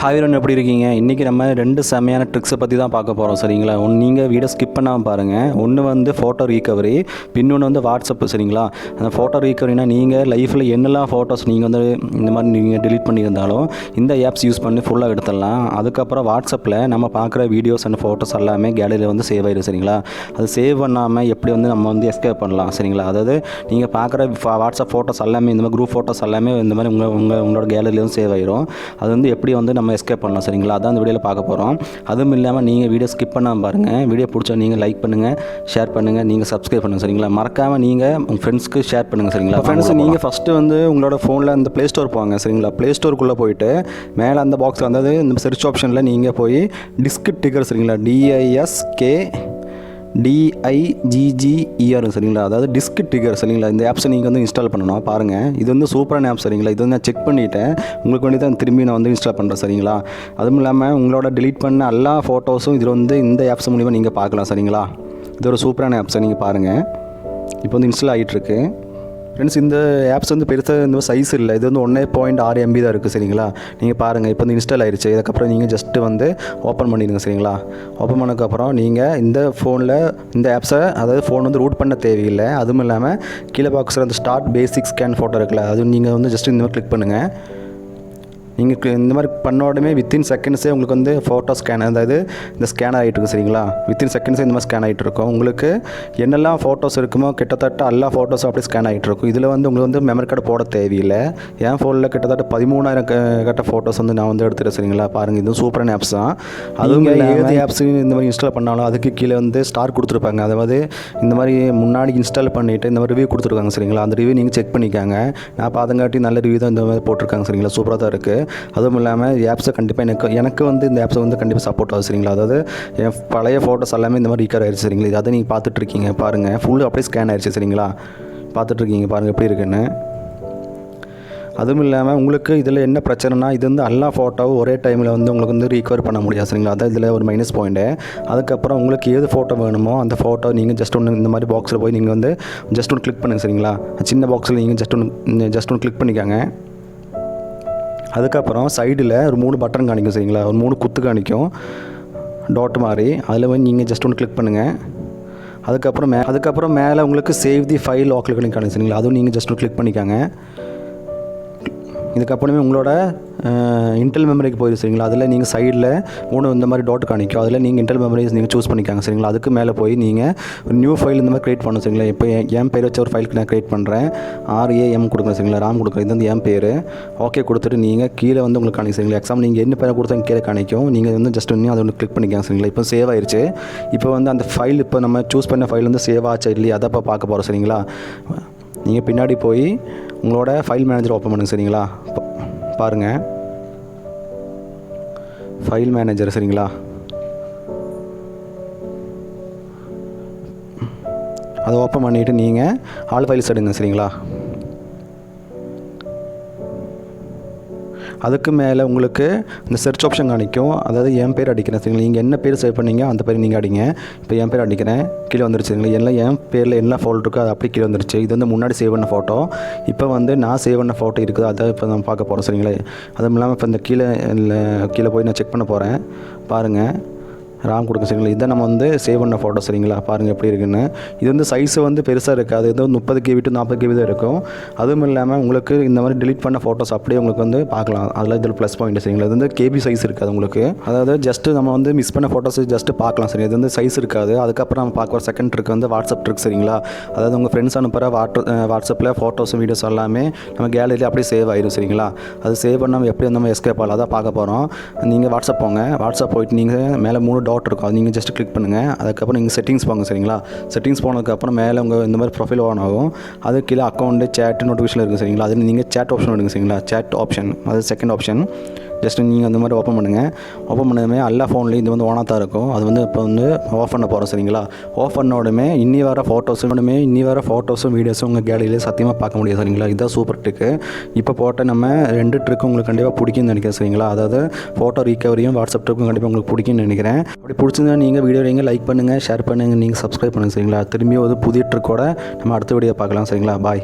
Hi everyone, எப்படி இருக்கீங்க? இன்றைக்கி நம்ம 2 செமையான ட்ரிக்ஸை பற்றி தான் பார்க்க போகிறோம். சரிங்களா? நீங்கள் வீடியோ ஸ்கிப் பண்ணாமல் பாருங்கள். ஒன்று வந்து ஃபோட்டோ ரீகவரி, இன்னொன்று வந்து வாட்ஸ்அப். சரிங்களா? அந்த ஃபோட்டோ ரீகவரினா நீங்கள் லைஃப்பில் என்னெல்லாம் ஃபோட்டோஸ் நீங்கள் வந்து இந்த மாதிரி நீங்கள் delete பண்ணியிருந்தாலும் இந்த ஆப்ஸ் யூஸ் பண்ணி ஃபுல்லாக எடுத்துடலாம். அதுக்கப்புறம் வாட்ஸ்அப்பில் நம்ம பார்க்குற வீடியோஸ் அண்ட் ஃபோட்டோஸ் எல்லாமே கேலரியில் வந்து சேவ் ஆகிடும். சரிங்களா? அது சேவ் பண்ணாமல் எப்படி வந்து நம்ம வந்து எஸ்கேப் பண்ணலாம். சரிங்களா? அதாவது நீங்கள் பார்க்குற வாட்ஸ்அப் ஃபோட்டோஸ் எல்லாமே இந்த மாதிரி குரூப் ஃபோட்டோஸ் எல்லாமே இந்த மாதிரி உங்களோட கேலரியில் வந்து சேவ் ஆகிடும். அது வந்து எப்படி வந்து நம்ம எஸ்கேப் பண்ணலாம். சரிங்களா? அதான் இந்த வீடியோவில் பார்க்க போகிறோம். அதுவும் இல்லாமல் நீங்கள் வீடியோ ஸ்கிப் பண்ணாமல் பாருங்கள். வீடியோ பிடிச்சா நீங்கள் லைக் பண்ணுங்கள், ஷேர் பண்ணுங்கள், நீங்கள் சப்ஸ்கிரைப் பண்ணுங்கள். சரிங்களா? மறக்காமல் நீங்கள் உங்கள் ஃப்ரெண்ட்ஸ்க்கு ஷேர் பண்ணுங்கள். சரிங்களா? ஃப்ரெண்ட்ஸ், நீங்கள் ஃபஸ்ட்டு வந்து உங்களோட ஃபோனில் அந்த ப்ளே ஸ்டோர் போவாங்க. சரிங்களா? ப்ளே ஸ்டோருக்குள்ளே போயிட்டு மேலே அந்த பாக்ஸில் வந்தது இந்த சர்ச் ஆப்ஷனில் நீங்கள் போய் டிஸ்க் டிகர். சரிங்களா? DISKDIGGER. சரிங்களா? அதாவது டிஸ்க் டிகர். சரிங்களா? இந்த ஆப்ஸை நீங்கள் வந்து இன்ஸ்டால் பண்ணணும். பாருங்கள், இது வந்து சூப்பரான ஆப். சரிங்களா? இது வந்து நான் செக் பண்ணிவிட்டேன். உங்களுக்கு வேண்டி தான் திரும்பி நான் வந்து இன்ஸ்டால் பண்ணுறேன். சரிங்களா? அதுவும் இல்லாமல் உங்களோட delete பண்ண எல்லா ஃபோட்டோஸும் இதில் வந்து இந்த ஆப்ஸ் மூலிமா நீங்கள் பார்க்கலாம். சரிங்களா? இது ஒரு சூப்பரான ஆப்ஸை நீங்கள் பாருங்கள். இப்போ வந்து இன்ஸ்டால் ஆகிட்டுருக்கு. ஃப்ரெண்ட்ஸ், இந்த ஆப்ஸ் வந்து பெருசாக இந்த சைஸ் இல்லை. இது வந்து 1.6 MB தான் இருக்குது. சரிங்களா? நீங்கள் பாருங்கள், இப்போ வந்து இன்ஸ்டால் ஆகிடுச்சு. இதுக்கப்புறம் நீங்கள் ஜஸ்ட்டு வந்து ஓப்பன் பண்ணிடுங்க. சரிங்களா? ஓப்பன் பண்ணதுக்கப்புறம் நீங்கள் இந்த ஃபோனில் இந்த ஆப்ஸை, அதாவது ஃபோன் வந்து ரூட் பண்ண தேவையில்லை. அதுவும் இல்லாமல் கீழே பாக்ஸில் அந்த ஸ்டார்ட் பேசிக் ஸ்கேன் ஃபோட்டோ இருக்குல்ல, அது நீங்கள் வந்து ஜஸ்ட் இந்த மாதிரி கிளிக் பண்ணுங்கள். நீங்கள் இந்த மாதிரி பண்ண உடனே வித்தின் செகண்ட்ஸே உங்களுக்கு வந்து ஃபோட்டோ ஸ்கேன், அதாவது இந்த ஸ்கேன் ஆகிட்டு இருக்குது. சரிங்களா? வித்தின் செகண்ட்ஸே இந்த மாதிரி ஸ்கேன் ஆகிட்டு இருக்கும். உங்களுக்கு என்னெல்லாம் ஃபோட்டோஸ் இருக்குமோ கிட்டத்தட்ட எல்லா ஃபோட்டோஸும் அப்படியே ஸ்கேன் ஆகிட்டு இருக்கும். இதில் வந்து உங்களுக்கு வந்து மெமரி கார்டு போட தேவையில்லை. என் ஃபோனில் கிட்டத்தட்ட 13,000 கட்ட ஃபோட்டோஸ் வந்து நான் வந்து எடுத்துகிறேன். சரிங்களா? பாருங்கள், இதுவும் சூப்பரான ஆப்ஸ் தான். அதுவும் ஏது ஆப்ஸு இந்த மாதிரி இன்ஸ்டால் பண்ணாலும் அதுக்கு கீழே வந்து ஸ்டார் கொடுத்துருப்பாங்க. அதாவது இந்த மாதிரி முன்னாடி இன்ஸ்டால் பண்ணிவிட்டு இந்த மாதிரி ரிவ்யூ கொடுத்துருக்காங்க. சரிங்களா? அந்த ரிவ்யூ நீங்கள் செக் பண்ணிக்காங்க. நான் பார்த்தங்காட்டி நல்ல ரிவ்யூ தான் இந்த மாதிரி போட்டிருக்காங்க. சரிங்களா? சூப்பராக தான் இருக்குது. அதுவும் இல்லாமல் ஆப்ஸை கண்டிப்பாக எனக்கு வந்து இந்த ஆப்ஸை வந்து கண்டிப்பாக சப்போர்ட் ஆகுது. சரிங்களா? அதாவது என் பழைய ஃபோட்டோஸ் எல்லாமே இந்த மாதிரி ரீகவர் ஆயிடுச்சு. சரிங்களா? அதை நீங்கள் பார்த்துட்ருக்கீங்க. பாருங்கள், ஃபுல்லு அப்படியே ஸ்கேன் ஆயிடுச்சு. சரிங்களா? பார்த்துட்ருக்கீங்க, பாருங்கள் எப்படி இருக்குன்னு. அதுவும் இல்லாமல் உங்களுக்கு இதில் என்ன பிரச்சனைனா, இது வந்து எல்லா ஃபோட்டோவும் ஒரே டைமில் வந்து உங்களுக்கு வந்து ரீகவர் பண்ண முடியாது. சரிங்களா? அதான் இதில் ஒரு மைனஸ் பாயிண்ட்டு. அதுக்கப்புறம் உங்களுக்கு ஏது ஃபோட்டோ வேணுமோ அந்த ஃபோட்டோ நீங்கள் ஜஸ்ட் ஒன்று இந்த மாதிரி பாக்ஸில் போய் நீங்கள் வந்து ஜஸ்ட் ஒன்று கிளிக் பண்ணுங்கள். சரிங்களா? சின்ன பாக்ஸில் நீங்கள் ஜஸ்ட் ஒன்று கிளிக் பண்ணிக்காங்க. அதுக்கப்புறம் சைடில் ஒரு 3 பட்டன் காணிக்கும். சரிங்களா? ஒரு 3 குத்து காணிக்கும், டாட் மாதிரி. அதில் வந்து நீங்கள் ஜஸ்ட் ஒன்று கிளிக் பண்ணுங்கள். அதுக்கப்புறம் மேலே உங்களுக்கு சேவ் தி ஃபைல் லாக்கில் காணிக்கும். சரிங்களா? அதுவும் நீங்கள் ஜஸ்ட் ஒன்று கிளிக் பண்ணிக்காங்க. இதுக்கப்புறமே உங்களோட இன்டெல் மெமரிக்கு போயிடும். சரிங்களா? அதில் நீங்கள் சைடில் 3 இந்த மாதிரி டாட் காணிக்கும். அதில் நீங்கள் இன்டெல் மெமரிஸ் நீங்கள் சூஸ் பண்ணிக்காங்க. சரிங்களா? அதுக்கு மேலே போய் நீங்கள் ஒரு நியூ ஃபைல் இந்த மாதிரி க்ரியேட் பண்ணணும். சரிங்களா? இப்போ என் பேர் வச்ச ஒரு ஃபைலுக்கு நான் க்ரியேட் பண்ணுறேன். RAM கொடுக்குறேன். சரிங்களா? RAM கொடுக்குறேன். இது வந்து என் பேர். ஓகே கொடுத்துட்டு நீங்கள் கீழே வந்து உங்களுக்கு காணிக்கும். சரிங்களா? எக்ஸாம் நீங்கள் என்ன பேரை கொடுத்தா கீழே காணிக்கும். நீங்கள் வந்து ஜஸ்ட் ஒன்று அதை ஒன்று கிளிக் பண்ணிக்காங்க. சரிங்களா? இப்போ சேவ் ஆயிடுச்சு. இப்போ வந்து அந்த ஃபைல், இப்போ நம்ம சூஸ் பண்ண ஃபைல் வந்து சேவ் ஆச்சா இல்லையா அதை இப்போ பார்க்க போகிறோம். சரிங்களா? நீங்கள் பின்னாடி போய் உங்களோட ஃபைல் மேனேஜர் ஓப்பன் பண்ணுங்கள். சரிங்களா? பாருங்கள், ஃபைல் மேனேஜர். சரிங்களா? அதை ஓப்பன் பண்ணிவிட்டு நீங்கள் ஆல் ஃபைல்ஸ் எடுங்க. சரிங்களா? அதுக்கு மேலே உங்களுக்கு இந்த சர்ச் ஆப்ஷன் காணிக்கும். அதாவது என் பேர் அடிக்கிறேன். சரிங்களா? நீங்கள் என்ன பேர் சேவ் பண்ணீங்க அந்த பேர் நீங்கள் அடிங்க. இப்போ என் பேர் அடிக்கிறேன், கீழே வந்துருச்சு. சரிங்களா? எல்லாம் என் பேரில் என்ன ஃபோல்டர் இருக்கோ அது அப்படி கீழே வந்துருச்சு. இது வந்து முன்னாடி சேவ் பண்ண ஃபோட்டோ. இப்போ வந்து நான் சேவ் பண்ண ஃபோட்டோ இருக்குது, அதை இப்போ நான் பார்க்க போகிறோம். சரிங்களா? அதுவும் இல்லாமல் இப்போ இந்த கீழே போய் நான் செக் பண்ண போகிறேன். பாருங்கள், RAM கொடுக்க. சரிங்களா? இதை நம்ம வந்து சேவ் பண்ண ஃபோட்டோ. சரிங்களா? பாருங்கள் எப்படி இருக்குன்னு. இது வந்து சைஸு வந்து பெருசாக இருக்காது. இது வந்து 30 GB to 40 GB தான் இருக்கும். அதுவும் இல்லாமல் உங்களுக்கு இந்த மாதிரி delete பண்ண ஃபோட்டோஸ் அப்படியே உங்களுக்கு வந்து பார்க்கலாம். அதில் இதில் ப்ளஸ் பாயிண்ட். சரிங்களா? இது வந்து KB சைஸ் இருக்காது உங்களுக்கு. அதாவது ஜஸ்ட்டு நம்ம வந்து மிஸ் பண்ண ஃபோட்டோஸ் ஜஸ்ட்டு பார்க்கலாம். சரி, இது வந்து சைஸ் இருக்காது. அதுக்கப்புறம் நம்ம பார்க்குற செகண்ட் ட்ரிக் வந்து வாட்ஸ்அப் ட்ரிக். சரிங்களா? அதாவது உங்கள் ஃப்ரெண்ட்ஸ் அனுப்புகிற வாட்ஸ்அப்பில் ஃபோட்டோஸும் வீடியோஸ் எல்லாமே நம்ம கேலரியில் அப்படியே சேவ் ஆயிடும். சரிங்களா? அது சேவ் பண்ணாமல் எப்படி நம்ம எஸ்கேப் ஆகலாம் அதான் பார்க்க போகிறோம். நீங்கள் வாட்ஸ்அப் போங்க. வாட்ஸ்அப் போயிட்டு நீங்கள் மேலே 3 டாட் இருக்கும், அது நீங்கள் ஜஸ்ட் கிளிக் பண்ணுங்கள். அதுக்கப்புறம் நீங்கள் செட்டிங்ஸ் போங்க. சரிங்களா? செட்டிங்ஸ் போனதுக்கப்புறம் மேலே உங்கள் இந்த மாதிரி ப்ரொஃபைல் ஓன் ஆகும். அது கீழே அக்கௌண்ட்டு சேட் நோட்டிஃபிகேஷன் இருக்குது. சரிங்களா? அதில் நீங்கள் சேட் ஆப்ஷன் எடுங்க. சரிங்களா? சேட் ஆப்ஷன், அது செகண்ட் ஆப்ஷன். ஜஸ்ட் நீங்கள் அந்த மாதிரி ஓப்பன் பண்ணுங்கள். ஓப்பன் பண்ணதுமே எல்லா ஃபோன்லேயும் இது வந்து ஓனாக தான் இருக்கும். அது வந்து இப்போ வந்து ஆஃப் பண்ண போகிறோம். சரிங்களா? ஆஃப் பண்ண உடனே இன்னி வர ஃபோட்டோஸும் வீடியோஸும் உங்கள் கேலரியில் சத்தியமாக பார்க்க முடியாது. சரிங்களா? இதுதான் சூப்பர் ட்ரிக்கு. இப்போ போட்ட நம்ம 2 ட்ரிக்கு உங்களுக்கு கண்டிப்பாக பிடிக்கும்னு நினைக்கிறேன். சரிங்களா? அதாவது ஃபோட்டோ ரீகவரியும் வாட்ஸ்அப் ட்ரிக்கும் கண்டிப்பாக உங்களுக்கு பிடிக்கும்னு நினைக்கிறேன். அப்படி பிடிச்சிருந்தா நீங்கள் வீடியோ லைக் பண்ணுங்கள், ஷேர் பண்ணுங்கள், நீங்கள் சப்ஸ்கிரைப் பண்ணுங்கள். சரிங்களா? திரும்பியும் ஒரு புதிய ட்ரிக்கோட நம்ம அடுத்த வீடியோ பார்க்கலாம். சரிங்களா? பாய்.